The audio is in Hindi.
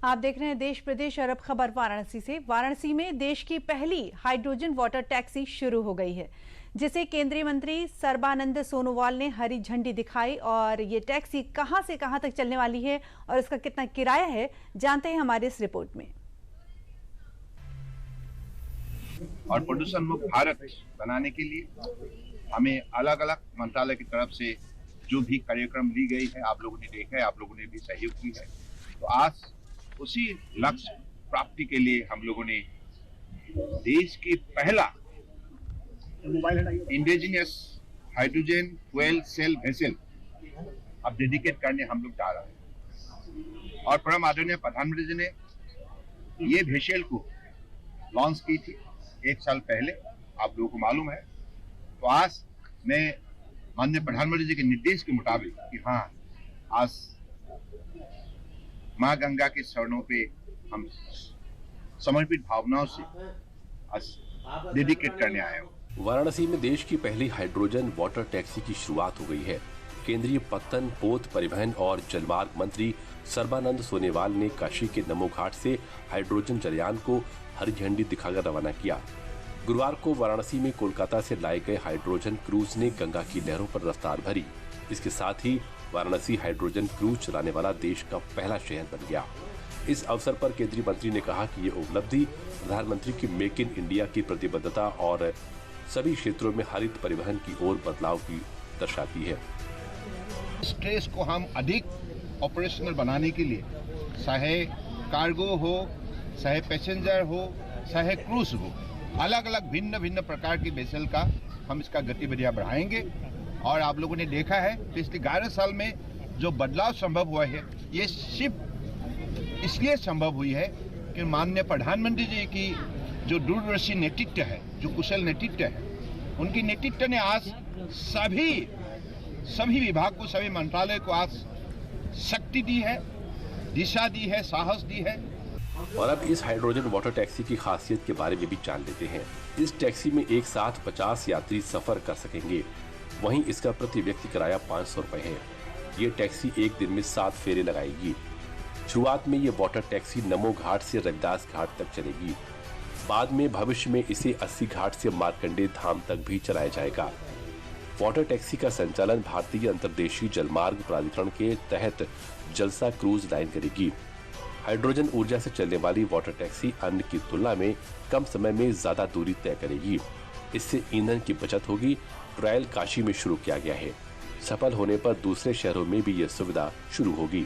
आप देख रहे हैं देश प्रदेश और अब खबर वाराणसी से। वाराणसी में देश की पहली हाइड्रोजन वाटर टैक्सी शुरू हो गई है, जिसे केंद्रीय मंत्री सर्बानंद सोनोवाल ने हरी झंडी दिखाई। और ये टैक्सी कहां से कहां तक चलने वाली है और इसका कितना किराया है, जानते हैं हमारे इस रिपोर्ट में। और प्रदूषण मुक्त भारत बनाने के लिए हमें अलग अलग मंत्रालय की तरफ से जो भी कार्यक्रम ली गई है, आप लोगों ने देखा है, आप लोगों ने भी सहयोग की है। तो आज उसी लक्ष्य प्राप्ति के लिए हम लोगों ने देश की पहला indigenous hydrogen fuel cell vessel अब डेडिकेट करने हम लोग जा रहे हैं। और परम आदरणीय प्रधानमंत्री जी ने ये वेसल को लॉन्च की थी 1 साल पहले, आप लोगों को मालूम है। तो आज मैं माननीय प्रधानमंत्री जी के निर्देश के मुताबिक कि हाँ, आज माँ गंगा के चरणों पे हम समर्पित भावनाओं से आज डेडिकेट करने आए हो। वाराणसी में देश की पहली हाइड्रोजन वाटर टैक्सी की शुरुआत हो गई है। केंद्रीय पत्तन, पोत, परिवहन और जलमार्ग मंत्री सर्बानंद सोनोवाल ने काशी के नमो घाट से हाइड्रोजन जलयान को हरी झंडी दिखाकर रवाना किया। गुरुवार को वाराणसी में कोलकाता से लाए गए हाइड्रोजन क्रूज ने गंगा की लहरों पर रफ्तार भरी। इसके साथ ही वाराणसी हाइड्रोजन क्रूज चलाने वाला देश का पहला शहर बन गया। इस अवसर पर केंद्रीय मंत्री ने कहा कि ये उपलब्धि प्रधानमंत्री की मेक इन इंडिया की प्रतिबद्धता और सभी क्षेत्रों में हरित परिवहन की ओर बदलाव की दर्शाती है। स्ट्रेस को हम अधिक ऑपरेशनल बनाने के लिए, चाहे कार्गो हो, चाहे पैसेंजर हो, चाहे क्रूज हो, अलग अलग भिन्न भिन्न प्रकार की वेसल का हम इसका गतिविधियां बढ़ाएंगे। और आप लोगों ने देखा है पिछले 11 साल में जो बदलाव संभव हुआ है, ये सिर्फ इसलिए संभव हुई है कि माननीय प्रधानमंत्री जी की जो दूरदर्शी नेतृत्व है, जो कुशल नेतृत्व है, उनकी नेतृत्व ने आज सभी विभाग को, सभी मंत्रालय को आज शक्ति दी है, दिशा दी है, साहस दी है। और अब इस हाइड्रोजन वाटर टैक्सी की खासियत के बारे में भी जान लेते हैं। इस टैक्सी में एक साथ 50 यात्री सफर कर सकेंगे। वहीं इसका प्रति व्यक्ति किराया 500 रुपए है। ये टैक्सी एक दिन में 7 फेरे लगाएगी। शुरुआत में ये वाटर टैक्सी नमो घाट से रविदास घाट तक चलेगी। बाद में भविष्य में इसे 80 घाट से मार्कंडे धाम तक भी चलाया जाएगा। वाटर टैक्सी का संचालन भारतीय अंतर्देशीय जलमार्ग प्राधिकरण के तहत जलसा क्रूज लाइन करेगी। हाइड्रोजन ऊर्जा से चलने वाली वाटर टैक्सी अन्य की तुलना में कम समय में ज्यादा दूरी तय करेगी। इससे ईंधन की बचत होगी। ट्रायल काशी में शुरू किया गया है। सफल होने पर दूसरे शहरों में भी यह सुविधा शुरू होगी।